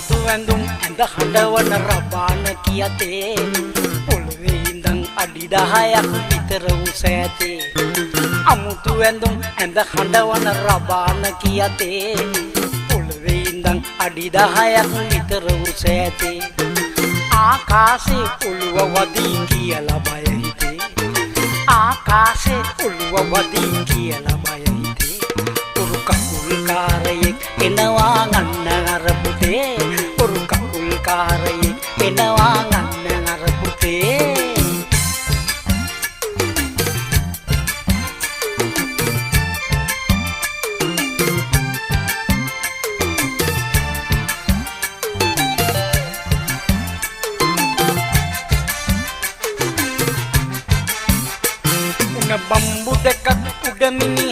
අමුතු ඇඳුම් ඇඳ හඬවන රබාන කියතේ පොළවේ ඉඳන් අඩි 10ක් විතර උස ඇතේ අමුතු ඇඳුම් ඇඳ හඬවන රබාන කියතේ පොළවේ ඉඳන් අඩි 10ක් විතර උස ඇතේ ආකාශේ ඔළුව වදී කියලා බය හිතේ ආකාශේ ඔළුව වදී කියලා බය හිතේ උරු කකුල් කාරයෙක් එනවා ගන්න අර පුතේ උරු කකුල් කාරයෙක් එනවා ගන්න අර පුතේ බම්බු දෙකක් උඩ මිනි